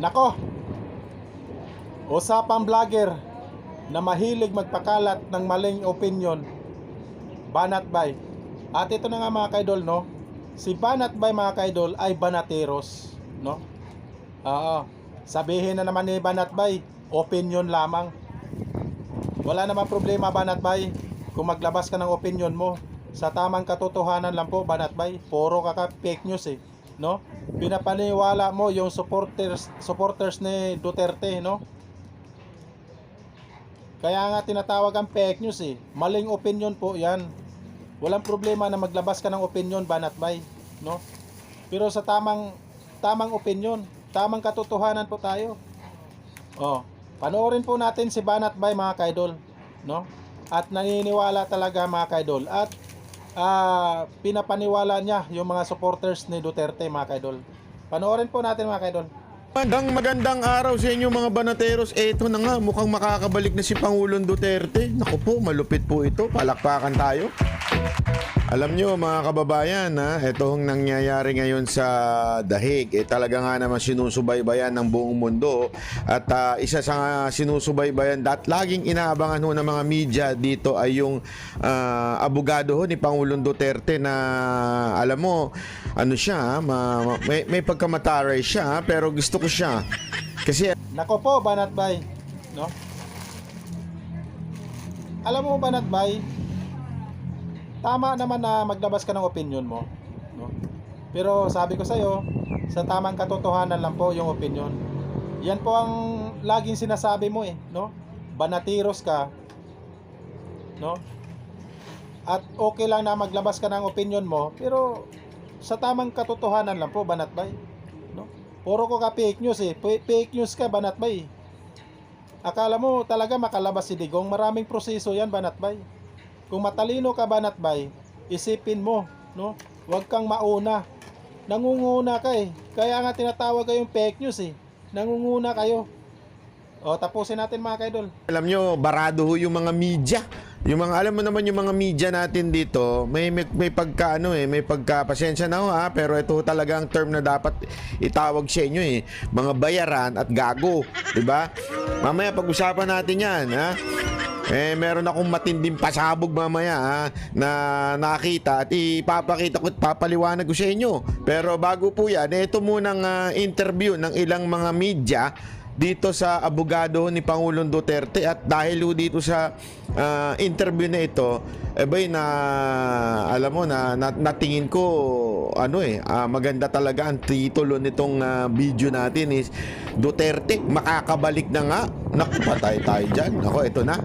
Nako, usapang vlogger na mahilig magpakalat ng maling opinion, Banat Bay. At ito na nga mga kaidol, no? Si Banat Bay mga kaidol ay banateros, no? Oo. Sabihin na naman ni Banat Bay, opinion lamang. Wala naman problema Banat Bay kung maglabas ka ng opinion mo. Sa tamang katotohanan lang po Banat Bay. Puro ka fake news eh, no? Pinapaniwala mo yung supporters ni Duterte, no? Kaya nga tinatawag ang fake news eh. Maling opinion po 'yan. Walang problema na maglabas ka ng opinion Banat Bay, no? Pero sa tamang opinion, tamang katotohanan po tayo. Oh, panoorin po natin si Banat Bay mga kaidol, no? At naniniwala talaga mga kaidol at pinapaniwala niya yung mga supporters ni Duterte mga kaidol. Panoorin po natin mga kaidol. Magandang araw sa inyo mga banateros. Eto na nga, mukhang makakabalik na si Pangulong Duterte. Naku po, malupit po ito. Palakpakan tayo. Alam nyo mga kababayan, itong nangyayari ngayon sa Dahig, talaga nga naman sinusubaybayan ng buong mundo. At isa sa sinusubaybayan at laging inaabangan ho ng mga media dito ay yung abogado ho ni Pangulong Duterte na alam mo, ano siya, may pagkamataray siya, pero gusto ko siya. Kasi Nako po Banat Bay, no? Alam mo Banat Bay, tama naman na maglabas ka ng opinion mo, no? Pero sabi ko sa iyo, sa tamang katotohanan lang po yung opinion. Yan po ang laging sinasabi mo eh, no? Banatiros ka, no? At okay lang na maglabas ka ng opinion mo, pero sa tamang katotohanan lang po Banat Bay, no? Puro ko ka fake news eh. Fake news ka Banat Bay. Akala mo talaga makalabas si Digong, maraming proseso yan Banat Bay. Kung matalino ka Banat Bay, isipin mo, no? Huwag kang mauna. Nangunguna ka eh. Kaya nga tinatawag kayong fake news eh. Nangunguna kayo. O, tapusin natin mga kaidol. alam nyo, barado ho yung mga media. Yung mga, alam mo naman yung mga media natin dito, may pagka may pagka pasensya na ho pero ito talaga ang term na dapat itawag sa inyo eh. Mga bayaran at gago, 'di ba? Mamaya pag-usapan natin 'yan, meron akong matinding pasabog mamaya na nakita at ipapakita ko at papaliwanag ko sa inyo. Pero bago po 'yan, ito munang interview ng ilang mga media dito sa abogado ni Pangulong Duterte. At dahil dito sa interview na ito, alam mo na natingin ko maganda talaga ang titulo nitong video natin is Duterte makakabalik na nga. Naku, patay tayo dyan. Ako, ito na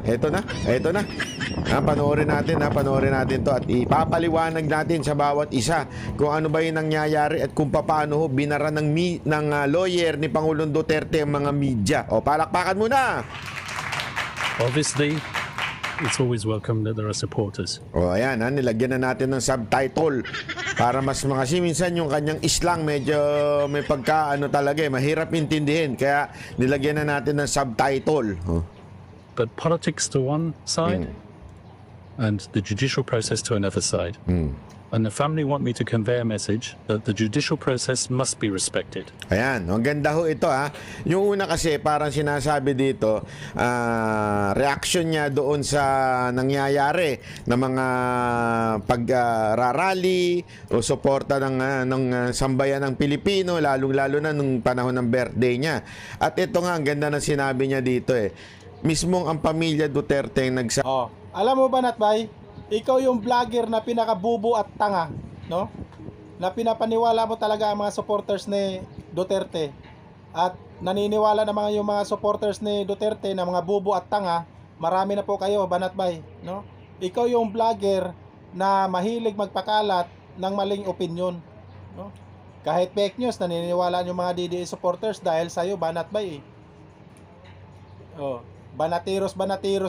panoorin natin to at ipapaliwanag natin sa bawat isa kung ano ba yung nangyayari at kung paano binara ng lawyer ni Pangulong Duterte ang mga media. O, palakpakan muna! Obviously, it's always welcome that there are supporters. O, ayan, nilagyan na natin ng subtitle para mas kasi minsan yung kanyang islang medyo may talaga mahirap intindihin, kaya nilagyan na natin ng subtitle. But politics to one side and the judicial process to another side. And the family want me to convey a message that the judicial process must be respected. Ayan, ang ganda ho ito Yung una kasi parang sinasabi dito, reaction niya doon sa nangyayari na mga pagrarally o suporta ng sambayan ng Pilipino, lalong-lalo na nung panahon ng birthday niya. At ito nga, ang ganda na sinabi niya dito mismong ang pamilya Duterte ang Alam mo Banat Bay, ikaw yung vlogger na pinakabubo at tanga, no? Na pinapaniwala mo talaga ang mga supporters ni Duterte. At naniniwala naman yung mga supporters ni Duterte na mga bubo at tanga. Marami na po kayo, Banat Bay, no? Ikaw yung vlogger na mahilig magpakalat ng maling opinion, no? Kahit fake news, naniniwala yung mga DDA supporters dahil sa'yo, Banat Bay. Banatiros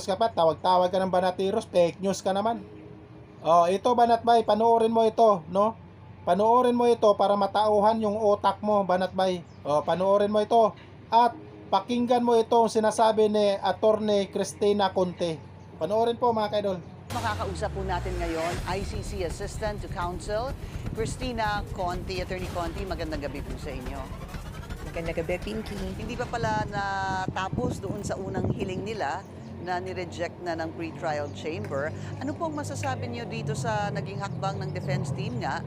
ka pa, tawag-tawag ka ng banatiros, fake news ka naman. Ito Banat Bay, panoorin mo ito, no? Panoorin mo ito para matauhan yung utak mo, Banat Bay. Panoorin mo ito at pakinggan mo ito sinasabi ni Attorney Cristina Conte. Panoorin po mga kaidol. Makakausap po natin ngayon, ICC Assistant to Counsel, Cristina Conte. Attorney Conte, magandang gabi po sa inyo. Magandang gabi, Pinky. Hindi pa pala natapos doon sa unang hiling nila na nireject na ng pre-trial chamber. Ano pong masasabi niyo dito sa naging hakbang ng defense team nga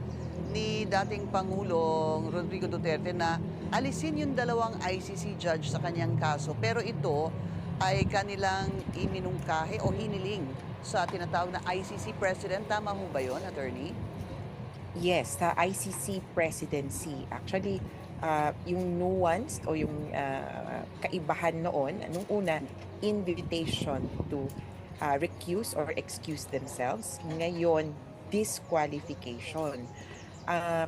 ni dating Pangulong Rodrigo Duterte na alisin yung dalawang ICC judge sa kanyang kaso, pero ito ay kanilang iminungkahi o hiniling sa tinatawag na ICC President. Tama ho ba yun, Attorney? Yes, sa ICC presidency. Actually, yung nuance o yung kaibahan noon, nung una, invitation to recuse or excuse themselves. Ngayon, disqualification.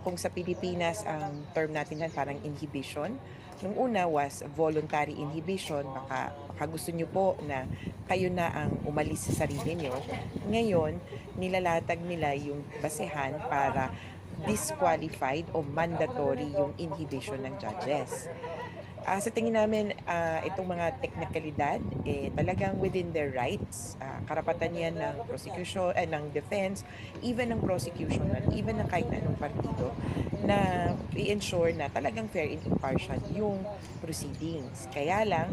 Kung sa Pilipinas, ang term natin yan parang inhibition. Nung una was voluntary inhibition, baka gusto nyo po na kayo na ang umalis sa sarili nyo. Ngayon, nilalatag nila yung basehan para disqualified o mandatory yung inhibition ng judges. Sa tingin namin, itong mga teknikalidad, talagang within their rights, karapatan yan ng prosecution, ng defense, even ng prosecution, even ng kahit anong partido, na i-ensure na talagang fair and impartial yung proceedings. Kaya lang,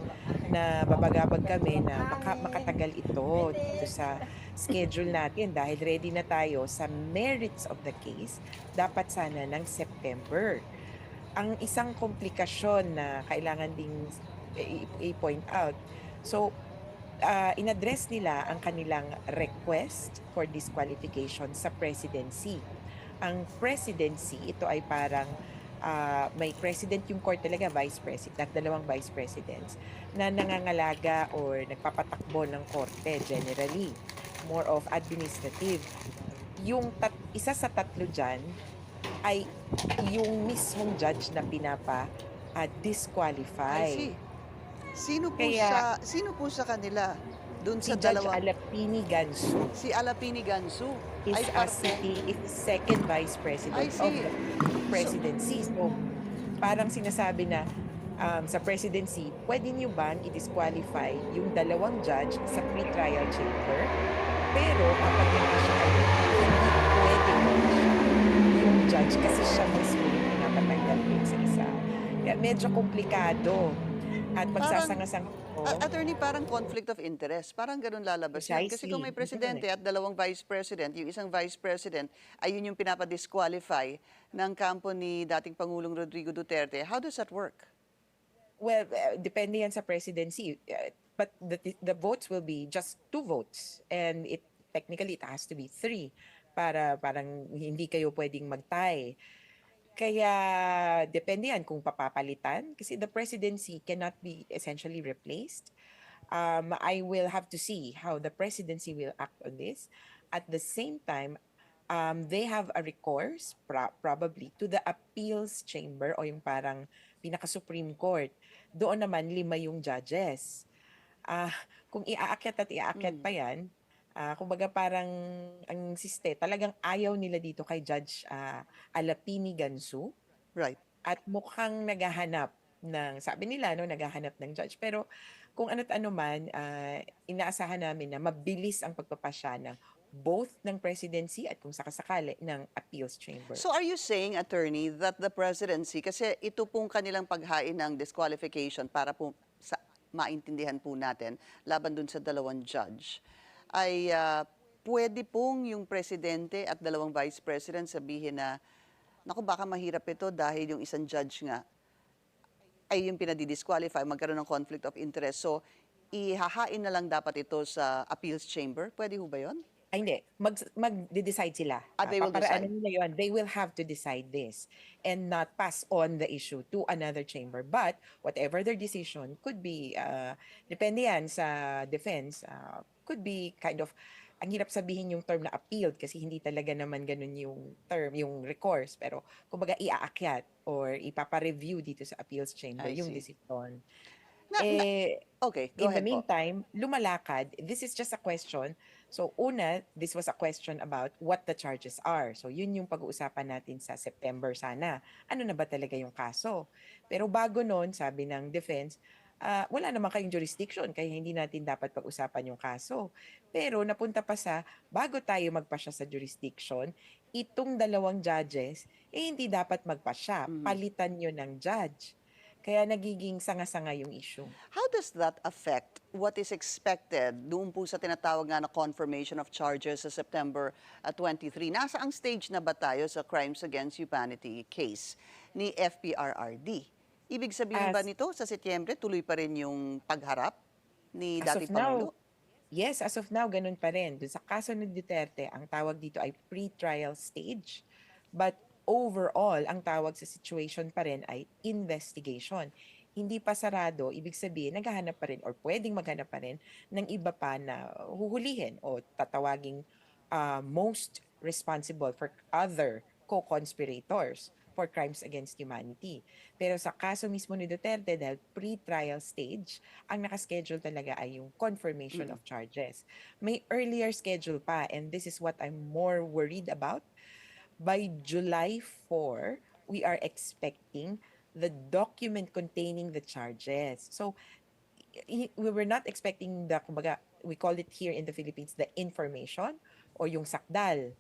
na babagabag kami na makatagal ito dito sa schedule natin dahil ready na tayo sa merits of the case, dapat sana ng September. Ang isang komplikasyon na kailangan ding i-point out. So, in-address nila ang kanilang request for disqualification sa presidency. Ang presidency, ito ay parang may president yung court talaga, vice president, dalawang vice presidents na nangangalaga or nagpapatakbo ng korte generally. More of administrative. Yung isa sa tatlo dyan, ay yung mismong judge na disqualify. I see. Kaya, Sino po sa kanila doon si sa Judge dalawa? Alapini Gansu Si Alapini Gansu is ay is second vice I president see. of the presidency. So, parang sinasabi na sa presidency, pwede niyo bang i-disqualify yung dalawang judge sa pre-trial chamber? Pero kapag hindi siya hindi pwede yung judge kasi siya mismo yung pinapatanggal din sa isa. Kaya medyo komplikado at magsasanga-sang Attorney, parang conflict of interest. Parang ganun lalabas yun. Kasi kung may presidente at dalawang vice president, yung isang vice president ay yun yung pinapadisqualify ng kampo ni dating Pangulong Rodrigo Duterte. How does that work? Well, depende yan sa presidency. But the votes will be just 2 votes. And technically, it has to be 3 para parang hindi kayo pwedeng mag-tie. Kaya depende yan kung papapalitan kasi the presidency cannot be essentially replaced. I will have to see how the presidency will act on this. At the same time, they have a recourse probably to the appeals chamber o yung parang pinaka-Supreme Court. Doon naman 5 yung judges. Kung iaakyat pa yan, kumbaga parang ang talagang ayaw nila dito kay Judge Alapini Gansu. Right. At mukhang naghahanap sabi nila, naghahanap ng judge. Pero kung ano't ano man, inaasahan namin na mabilis ang pagpapasya ng both ng presidency at kung sakasakali ng appeals chamber. So are you saying, Attorney, that the presidency, kasi ito pong kanilang paghain ng disqualification para po maintindihan po natin laban dun sa dalawang judge, ay pwede pong yung presidente at dalawang vice president sabihin na, naku, baka mahirap ito dahil yung isang judge nga ay yung pinadi-disqualify, magkaroon ng conflict of interest. So, ihahain na lang dapat ito sa appeals chamber. Pwede ho ba yun? Ay, hindi. Mag-decide sila. They will decide. Nila yun. They will have to decide this and not pass on the issue to another chamber. But whatever their decision could be, depende yan sa defense, could be kind of, ang hirap sabihin yung term na appealed kasi hindi talaga naman ganun yung term, yung recourse. Pero kumbaga iaakyat or ipapa-review dito sa appeals chamber I yung see. decision. Okay, go In the ahead po. meantime, lumalakad. This is just a question. So una, this was a question about what the charges are. So yun yung pag-uusapan natin sa September sana. Ano na ba talaga yung kaso? Pero bago nun, sabi ng defense, wala naman kayong jurisdiction kaya hindi natin dapat pag-usapan yung kaso. Pero napunta pa sa, bago tayo magpasya sa jurisdiction, itong dalawang judges, hindi dapat magpasya. Palitan nyo ng judge. Kaya nagiging sanga-sanga yung issue. How does that affect what is expected doon po sa tinatawag nga na confirmation of charges sa September 23? Nasa ang stage na ba tayo sa Crimes Against Humanity case ni FPRRD? Ibig sabihin ba As- nito sa Setyembre tuloy pa rin yung pagharap ni As dating of now, Pangulo? yes, as of now, ganun pa rin. Doon sa kaso ni Duterte, ang tawag dito ay pre-trial stage. But overall, ang tawag sa situation pa rin ay investigation. Hindi pa sarado, ibig sabihin, naghahanap pa rin or pwedeng maghanap pa rin ng iba pa na huhulihin o tatawaging most responsible for other co-conspirators for crimes against humanity. Pero sa kaso mismo ni Duterte, dahil pre-trial stage, ang nakaschedule talaga ay yung confirmation of charges. May earlier schedule pa, and this is what I'm more worried about. By July 4, we are expecting the document containing the charges. So, we were not expecting the, kumbaga, we call it here in the Philippines, the information or yung sakdal.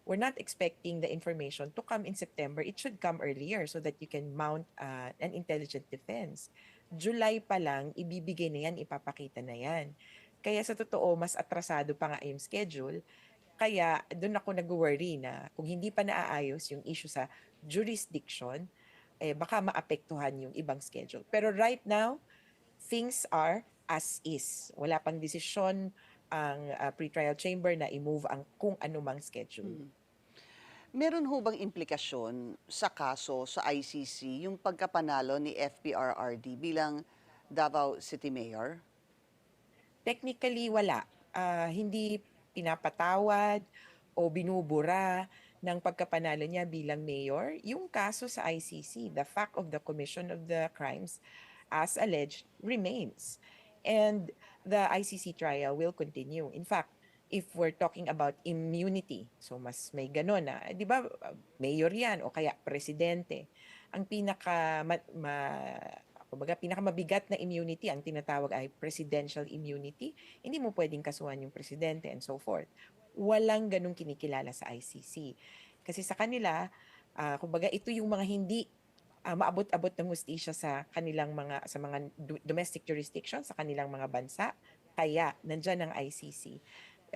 We're not expecting the information to come in September. It should come earlier so that you can mount an intelligent defense. July pa lang, ibibigay na yan, ipapakita na yan. Kaya sa totoo, mas atrasado pa nga yung schedule. Kaya doon ako nag-worry na kung hindi pa naaayos yung issue sa jurisdiction, baka maapektuhan yung ibang schedule. Pero right now, things are as is. Wala pang desisyon ang pre-trial chamber na i-move ang kung anumang schedule. Meron ho bang implikasyon sa kaso sa ICC yung pagkapanalo ni FPRRD bilang Davao City Mayor? Technically, wala. Hindi pinapatawad o binubura ng pagkapanalo niya bilang mayor yung kaso sa ICC. The fact of the commission of the crimes as alleged remains. And the ICC trial will continue. In fact, if we're talking about immunity, so mas may ganon na, di ba, mayor yan o kaya presidente. Ang pinakamabigat na immunity, ang tinatawag ay presidential immunity. Hindi mo pwedeng kasuhan yung presidente and so forth. Walang ganung kinikilala sa ICC. Kasi sa kanila, kumbaga ito yung mga hindi maabot-abot ng hustisya sa kanilang mga domestic jurisdiction sa kanilang mga bansa. Kaya nandyan ang ICC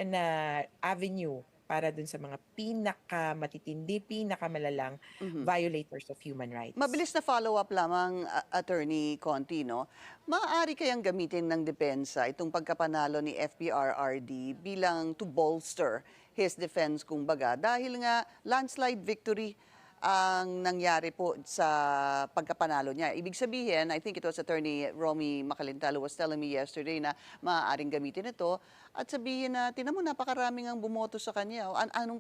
na avenue para dun sa mga pinakamatitindi, pinakamalalang violators of human rights. Mabilis na follow-up lamang, Attorney Conti, no? Maaari kayang gamitin ng depensa itong pagkapanalo ni FPRRD bilang to bolster his defense, kumbaga, dahil nga landslide victory ang nangyari po sa pagkapanalo niya. Ibig sabihin, I think it was Attorney Romy Macalintal who was telling me yesterday na maaaring gamitin ito at sabihin na, tinan mo, napakaraming ang bumoto sa kanya. Ano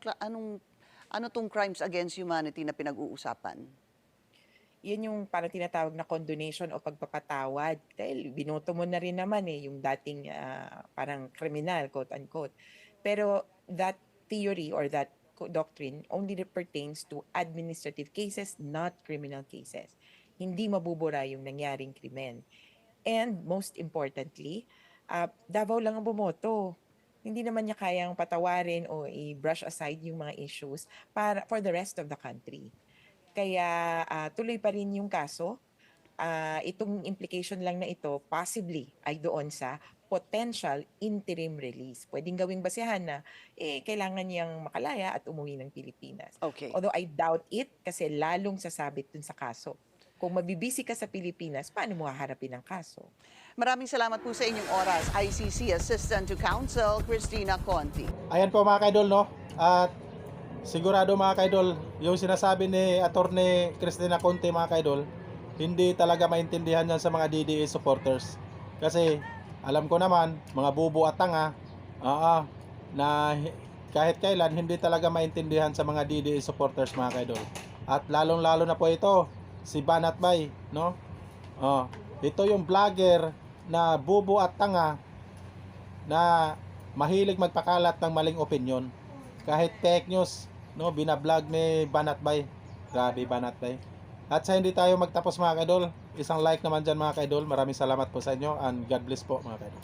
tong crimes against humanity na pinag-uusapan? Yan yung parang tinatawag na condonation o pagpapatawad. Dahil binoto mo na rin naman yung dating parang criminal, quote-unquote. Pero that theory or that doctrine only pertains to administrative cases, not criminal cases. Hindi mabubura yung nangyaring krimen. And most importantly, Davao lang ang bumoto. Hindi naman niya kayang patawarin o i-brush aside yung mga issues for the rest of the country. Kaya tuloy pa rin yung kaso. Itong implication lang na ito possibly ay doon sa potential interim release. Pwedeng gawing basehan na kailangan niyang makalaya at umuwi ng Pilipinas. Okay. Although I doubt it kasi lalong sasabit dun sa kaso. Kung mabibisi ka sa Pilipinas, paano mo haharapin ang kaso? Maraming salamat po sa inyong oras, ICC Assistant to Counsel, Christina Conti. Ayan po mga kaidol, no? At sigurado mga kaidol, yung sinasabi ni Attorney Cristina Conti mga kaidol, hindi talaga maintindihan yan sa mga DDA supporters. Kasi alam ko naman, mga bubo at tanga, na kahit kailan hindi talaga maintindihan sa mga DDA supporters mga kaidol. At lalong-lalo na po ito, si Banat Bay, no? Ito yung vlogger na bubo at tanga na mahilig magpakalat ng maling opinion. Kahit fake news, no, binablog ni Banat Bay. Grabe Banat Bay. At sa hindi tayo magtapos mga kaidol, isang like naman dyan mga kaidol. Maraming salamat po sa inyo and God bless po mga kaidol.